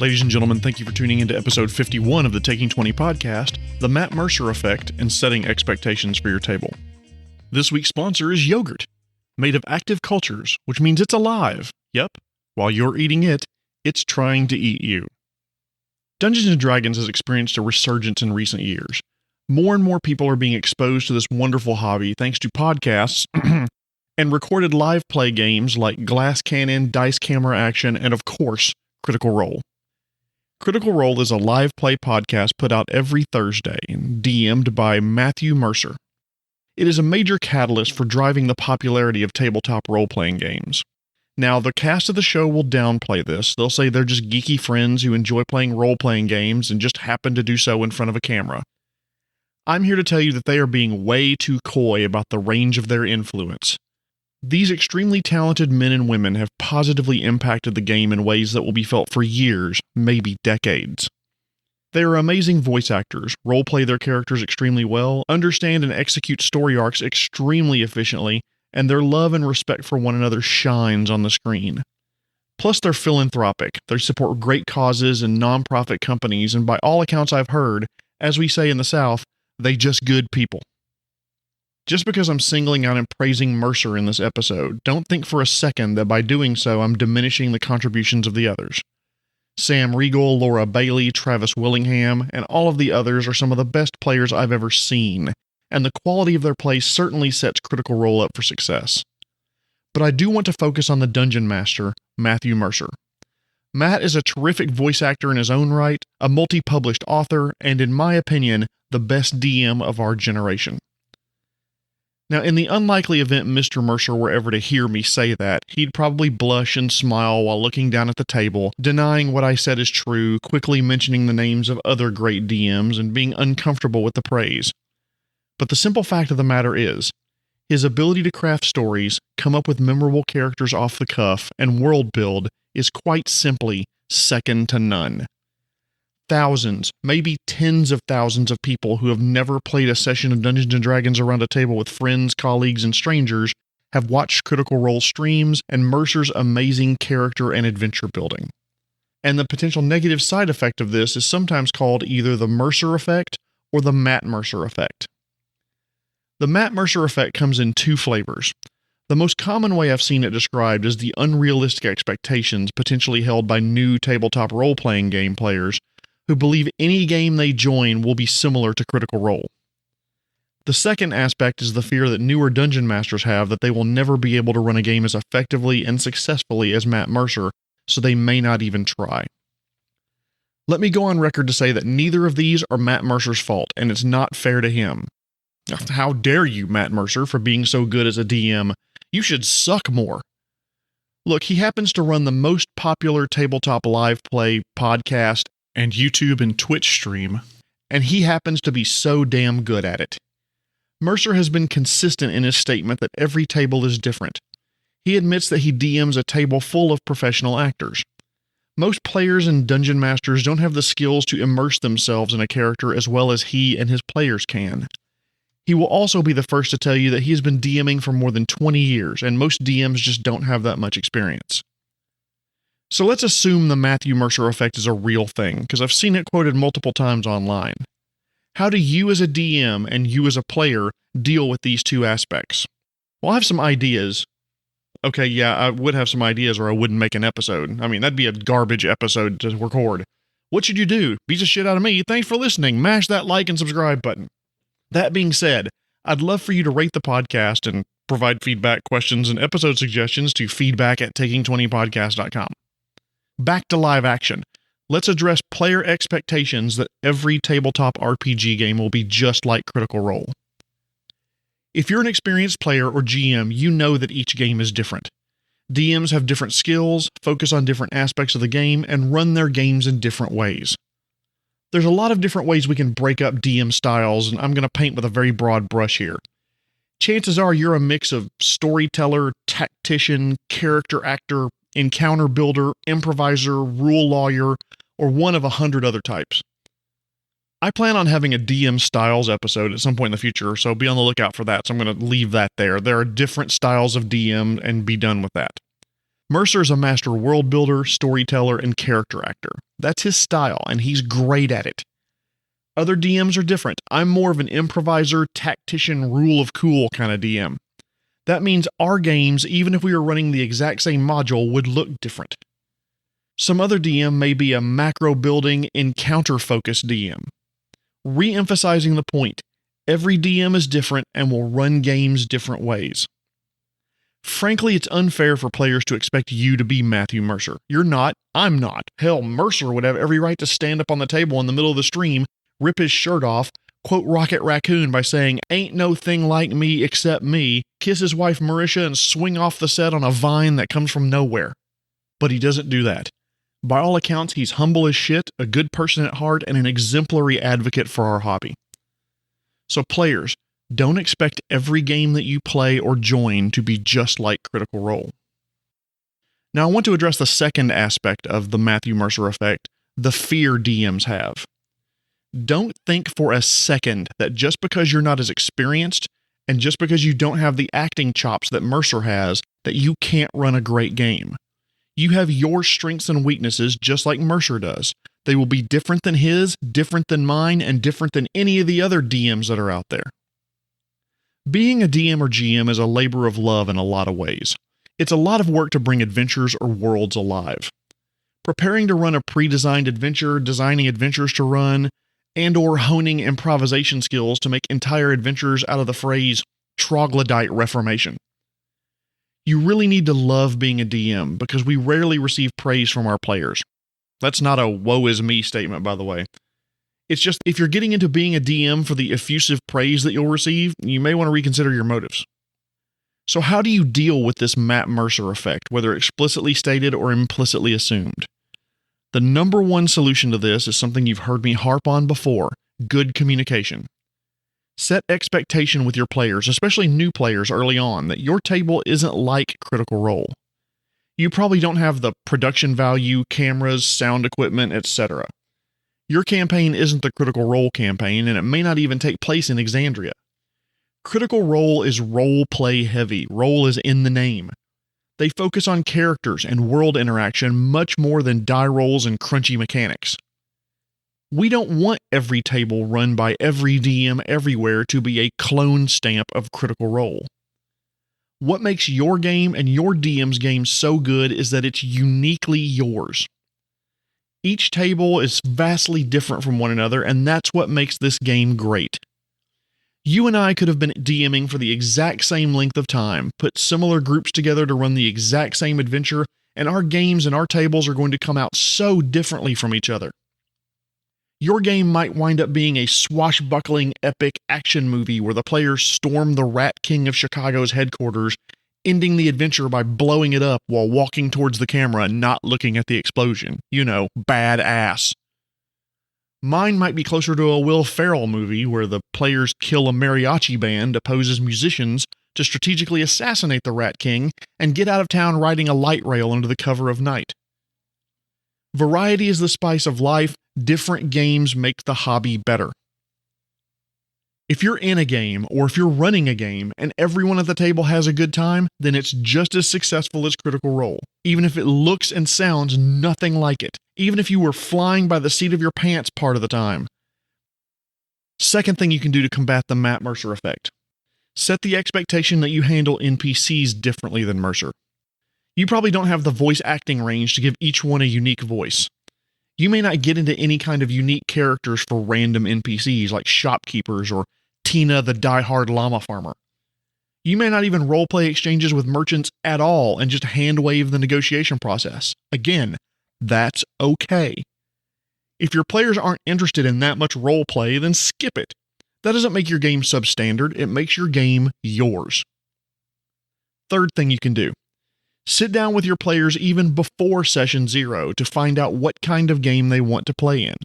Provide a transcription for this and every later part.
Ladies and gentlemen, thank you for tuning into episode 51 of the Taking 20 podcast, The Matt Mercer Effect and Setting Expectations for Your Table. This week's sponsor is yogurt, made of active cultures, which means it's alive. Yep, while you're eating it, it's trying to eat you. Dungeons & Dragons has experienced a resurgence in recent years. More and more people are being exposed to this wonderful hobby thanks to podcasts and recorded live play games like Glass Cannon, Dice Camera Action, and of course, Critical Role. Critical Role is a live play podcast put out every Thursday and DM'd by Matthew Mercer. It is a major catalyst for driving the popularity of tabletop role-playing games. Now, the cast of the show will downplay this. They'll say they're just geeky friends who enjoy playing role-playing games and just happen to do so in front of a camera. I'm here to tell you that they are being way too coy about the range of their influence. These extremely talented men and women have positively impacted the game in ways that will be felt for years, maybe decades. They are amazing voice actors, roleplay their characters extremely well, understand and execute story arcs extremely efficiently, and their love and respect for one another shines on the screen. Plus, they're philanthropic. They support great causes and nonprofit companies, and by all accounts I've heard, as we say in the South, they just good people. Just because I'm singling out and praising Mercer in this episode, don't think for a second that by doing so I'm diminishing the contributions of the others. Sam Riegel, Laura Bailey, Travis Willingham, and all of the others are some of the best players I've ever seen, and the quality of their play certainly sets Critical Role up for success. But I do want to focus on the Dungeon Master, Matthew Mercer. Matt is a terrific voice actor in his own right, a multi-published author, and in my opinion, the best DM of our generation. Now, in the unlikely event Mr. Mercer were ever to hear me say that, he'd probably blush and smile while looking down at the table, denying what I said is true, quickly mentioning the names of other great DMs, and being uncomfortable with the praise. But the simple fact of the matter is, his ability to craft stories, come up with memorable characters off the cuff, and world build is quite simply second to none. Thousands, maybe tens of thousands of people who have never played a session of Dungeons & Dragons around a table with friends, colleagues, and strangers have watched Critical Role streams and Mercer's amazing character and adventure building. And the potential negative side effect of this is sometimes called either the Mercer effect or the Matt Mercer effect. The Matt Mercer effect comes in two flavors. The most common way I've seen it described is the unrealistic expectations potentially held by new tabletop role-playing game players who believe any game they join will be similar to Critical Role. The second aspect is the fear that newer dungeon masters have that they will never be able to run a game as effectively and successfully as Matt Mercer, so they may not even try. Let me go on record to say that neither of these are Matt Mercer's fault, and it's not fair to him. How dare you, Matt Mercer, for being so good as a DM? You should suck more. Look, he happens to run the most popular tabletop live play podcast and YouTube and Twitch stream, and he happens to be so damn good at it. Mercer has been consistent in his statement that every table is different. He admits that he DMs a table full of professional actors. Most players and dungeon masters don't have the skills to immerse themselves in a character as well as he and his players can. He will also be the first to tell you that he has been DMing for more than 20 years, and most DMs just don't have that much experience. So let's assume the Matthew Mercer effect is a real thing, because I've seen it quoted multiple times online. How do you as a DM and you as a player deal with these two aspects? Well, I have some ideas. Okay, yeah, I would have some ideas or I wouldn't make an episode. I mean, that'd be a garbage episode to record. What should you do? Beat the shit out of me. Thanks for listening. Mash that like and subscribe button. That being said, I'd love for you to rate the podcast and provide feedback, questions, and episode suggestions to feedback@taking20podcast.com. Back to live action. Let's address player expectations that every tabletop RPG game will be just like Critical Role. If you're an experienced player or GM, you know that each game is different. DMs have different skills, focus on different aspects of the game, and run their games in different ways. There's a lot of different ways we can break up DM styles, and I'm going to paint with a very broad brush here. Chances are you're a mix of storyteller, tactician, character actor, encounter builder, improviser, rule lawyer, or one of 100 other types. I plan on having a DM styles episode at some point in the future, so be on the lookout for that. So I'm going to leave that there. There are different styles of DM and be done with that. Mercer is a master world builder, storyteller, and character actor. That's his style, and he's great at it. Other DMs are different. I'm more of an improviser, tactician, rule of cool kind of DM. That means our games, even if we were running the exact same module, would look different. Some other DM may be a macro building, encounter-focused DM. Re-emphasizing the point, every DM is different and will run games different ways. Frankly, it's unfair for players to expect you to be Matthew Mercer. You're not. I'm not. Hell, Mercer would have every right to stand up on the table in the middle of the stream, rip his shirt off, quote Rocket Raccoon by saying, "Ain't no thing like me except me," kiss his wife Marisha, and swing off the set on a vine that comes from nowhere. But he doesn't do that. By all accounts, he's humble as shit, a good person at heart, and an exemplary advocate for our hobby. So players, don't expect every game that you play or join to be just like Critical Role. Now I want to address the second aspect of the Matthew Mercer effect, the fear DMs have. Don't think for a second that just because you're not as experienced and just because you don't have the acting chops that Mercer has, that you can't run a great game. You have your strengths and weaknesses just like Mercer does. They will be different than his, different than mine, and different than any of the other DMs that are out there. Being a DM or GM is a labor of love in a lot of ways. It's a lot of work to bring adventures or worlds alive. Preparing to run a pre-designed adventure, designing adventures to run, and/or honing improvisation skills to make entire adventures out of the phrase troglodyte reformation. You really need to love being a DM because we rarely receive praise from our players. That's not a woe is me statement, by the way. It's just if you're getting into being a DM for the effusive praise that you'll receive, you may want to reconsider your motives. So how do you deal with this Matt Mercer effect, whether explicitly stated or implicitly assumed? The number one solution to this is something you've heard me harp on before: good communication. Set expectation with your players, especially new players early on, that your table isn't like Critical Role. You probably don't have the production value, cameras, sound equipment, etc. Your campaign isn't the Critical Role campaign, and it may not even take place in Exandria. Critical Role is role-play heavy. Role is in the name. They focus on characters and world interaction much more than die rolls and crunchy mechanics. We don't want every table run by every DM everywhere to be a clone stamp of Critical Role. What makes your game and your DM's game so good is that it's uniquely yours. Each table is vastly different from one another, and that's what makes this game great. You and I could have been DMing for the exact same length of time, put similar groups together to run the exact same adventure, and our games and our tables are going to come out so differently from each other. Your game might wind up being a swashbuckling, epic action movie where the players storm the Rat King of Chicago's headquarters, ending the adventure by blowing it up while walking towards the camera and not looking at the explosion. You know, badass. Mine might be closer to a Will Ferrell movie where the players kill a mariachi band to pose as musicians to strategically assassinate the Rat King and get out of town riding a light rail under the cover of night. Variety is the spice of life. Different games make the hobby better. If you're in a game, or if you're running a game, and everyone at the table has a good time, then it's just as successful as Critical Role, even if it looks and sounds nothing like it, even if you were flying by the seat of your pants part of the time. Second thing you can do to combat the Matt Mercer effect. Set the expectation that you handle NPCs differently than Mercer. You probably don't have the voice acting range to give each one a unique voice. You may not get into any kind of unique characters for random NPCs like shopkeepers or Tina the die-hard llama farmer. You may not even roleplay exchanges with merchants at all and just hand-wave the negotiation process. Again, that's okay. If your players aren't interested in that much roleplay, then skip it. That doesn't make your game substandard, it makes your game yours. Third thing you can do. Sit down with your players even before Session 0 to find out what kind of game they want to play in.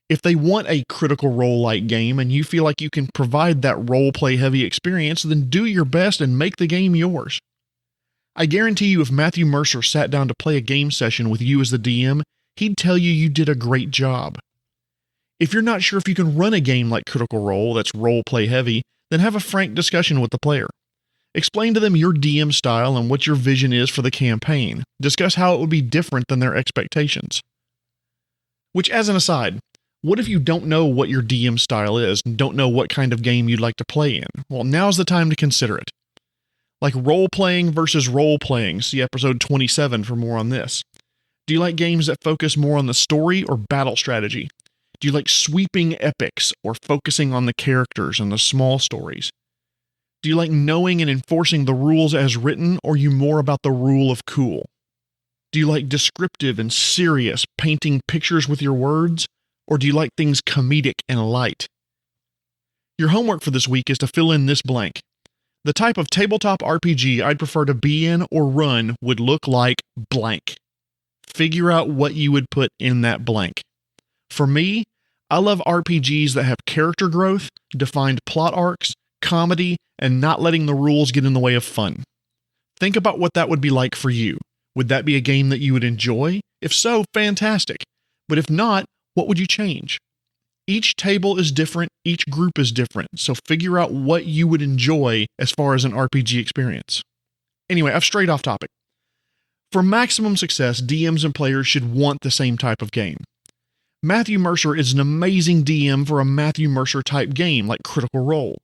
If they want a Critical Role-like game and you feel like you can provide that role-play-heavy experience, then do your best and make the game yours. I guarantee you if Matthew Mercer sat down to play a game session with you as the DM, he'd tell you you did a great job. If you're not sure if you can run a game like Critical Role that's role-play-heavy, then have a frank discussion with the player. Explain to them your DM style and what your vision is for the campaign. Discuss how it would be different than their expectations. Which, as an aside, what if you don't know what your DM style is and don't know what kind of game you'd like to play in? Well, now's the time to consider it. Like role-playing versus role-playing, see episode 27 for more on this. Do you like games that focus more on the story or battle strategy? Do you like sweeping epics or focusing on the characters and the small stories? Do you like knowing and enforcing the rules as written, or are you more about the rule of cool? Do you like descriptive and serious, painting pictures with your words, or do you like things comedic and light? Your homework for this week is to fill in this blank. The type of tabletop RPG I'd prefer to be in or run would look like blank. Figure out what you would put in that blank. For me, I love RPGs that have character growth, defined plot arcs, comedy, and not letting the rules get in the way of fun. Think about what that would be like for you. Would that be a game that you would enjoy? If so, fantastic. But if not, what would you change? Each table is different, each group is different, so figure out what you would enjoy as far as an RPG experience. Anyway, I've strayed off topic. For maximum success, DMs and players should want the same type of game. Matthew Mercer is an amazing DM for a Matthew Mercer type game like Critical Role.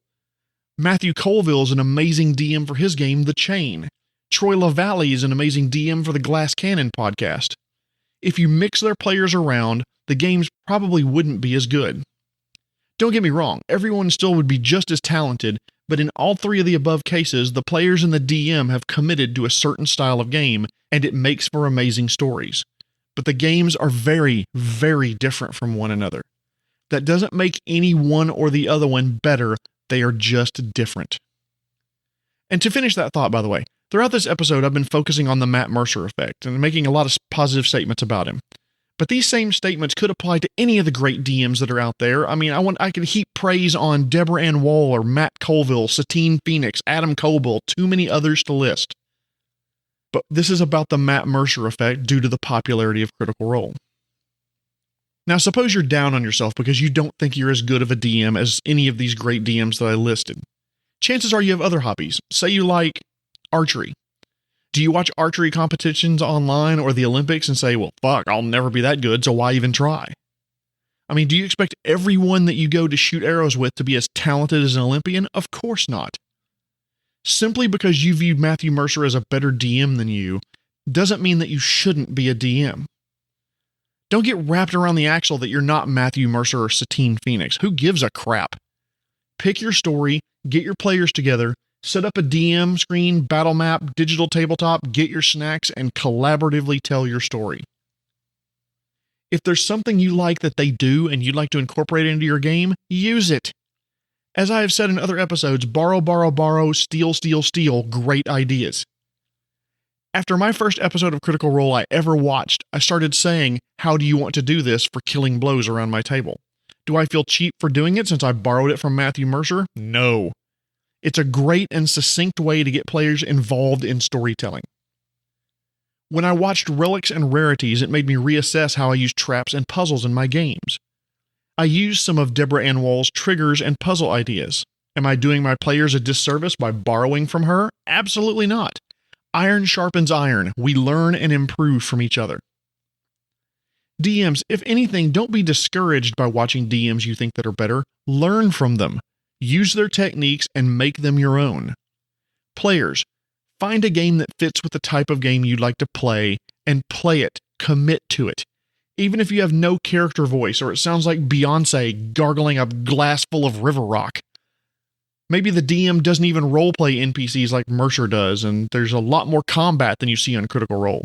Matthew Colville is an amazing DM for his game, The Chain. Troy LaValle is an amazing DM for the Glass Cannon podcast. If you mix their players around, the games probably wouldn't be as good. Don't get me wrong, everyone still would be just as talented, but in all three of the above cases, the players and the DM have committed to a certain style of game, and it makes for amazing stories. But the games are very, very different from one another. That doesn't make any one or the other one better, they are just different. And to finish that thought, by the way, throughout this episode I've been focusing on the Matt Mercer effect and making a lot of positive statements about him. But these same statements could apply to any of the great DMs that are out there. I mean, I could heap praise on Deborah Ann Waller, Matt Colville, Satine Phoenix, Adam Coble, too many others to list. But this is about the Matt Mercer effect due to the popularity of Critical Role. Now, suppose you're down on yourself because you don't think you're as good of a DM as any of these great DMs that I listed. Chances are you have other hobbies. Say you like archery. Do you watch archery competitions online or the Olympics and say, well, fuck, I'll never be that good, so why even try? I mean, do you expect everyone that you go to shoot arrows with to be as talented as an Olympian? Of course not. Simply because you view Matthew Mercer as a better DM than you doesn't mean that you shouldn't be a DM. Don't get wrapped around the axle that you're not Matthew Mercer or Satine Phoenix. Who gives a crap? Pick your story, get your players together, set up a DM screen, battle map, digital tabletop, get your snacks, and collaboratively tell your story. If there's something you like that they do and you'd like to incorporate into your game, use it. As I have said in other episodes, borrow, borrow, borrow, steal, steal, steal, great ideas. After my first episode of Critical Role I ever watched, I started saying, how do you want to do this for killing blows around my table? Do I feel cheap for doing it since I borrowed it from Matthew Mercer? No. It's a great and succinct way to get players involved in storytelling. When I watched Relics and Rarities, it made me reassess how I use traps and puzzles in my games. I used some of Deborah Ann Wall's triggers and puzzle ideas. Am I doing my players a disservice by borrowing from her? Absolutely not. Iron sharpens iron. We learn and improve from each other. DMs, if anything, don't be discouraged by watching DMs you think that are better. Learn from them. Use their techniques and make them your own. Players, find a game that fits with the type of game you'd like to play and play it. Commit to it. Even if you have no character voice or it sounds like Beyonce gargling a glass full of river rock. Maybe the DM doesn't even roleplay NPCs like Mercer does, and there's a lot more combat than you see on Critical Role.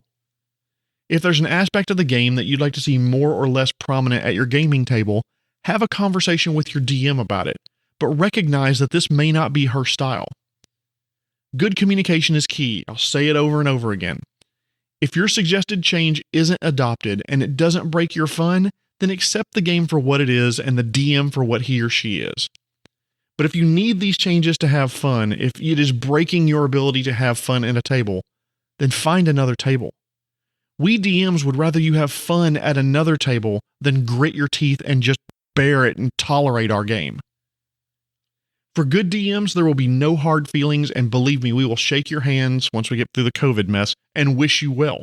If there's an aspect of the game that you'd like to see more or less prominent at your gaming table, have a conversation with your DM about it, but recognize that this may not be her style. Good communication is key. I'll say it over and over again. If your suggested change isn't adopted and it doesn't break your fun, then accept the game for what it is and the DM for what he or she is. But if you need these changes to have fun, if it is breaking your ability to have fun at a table, then find another table. We DMs would rather you have fun at another table than grit your teeth and just bear it and tolerate our game. For good DMs, there will be no hard feelings, and believe me, we will shake your hands once we get through the COVID mess and wish you well.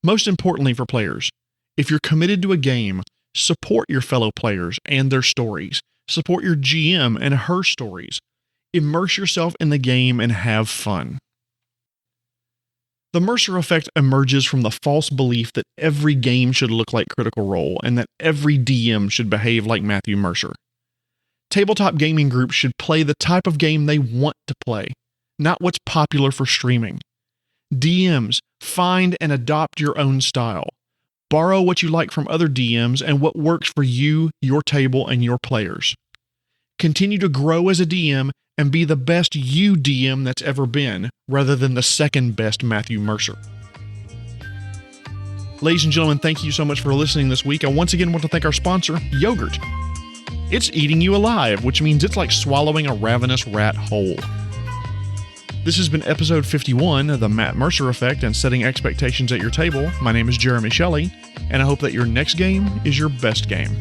Most importantly for players, if you're committed to a game, support your fellow players and their stories. Support your GM and her stories. Immerse yourself in the game and have fun. The Mercer effect emerges from the false belief that every game should look like Critical Role and that every DM should behave like Matthew Mercer. Tabletop gaming groups should play the type of game they want to play, not what's popular for streaming. DMs, find and adopt your own style. Borrow what you like from other DMs and what works for you, your table, and your players. Continue to grow as a DM and be the best you DM that's ever been, rather than the second best Matthew Mercer. Ladies and gentlemen, thank you so much for listening this week. I once again want to thank our sponsor, Yogurt. It's eating you alive, which means it's like swallowing a ravenous rat whole. This has been episode 51 of the Matt Mercer Effect and Setting Expectations at Your Table. My name is Jeremy Shelley, and I hope that your next game is your best game.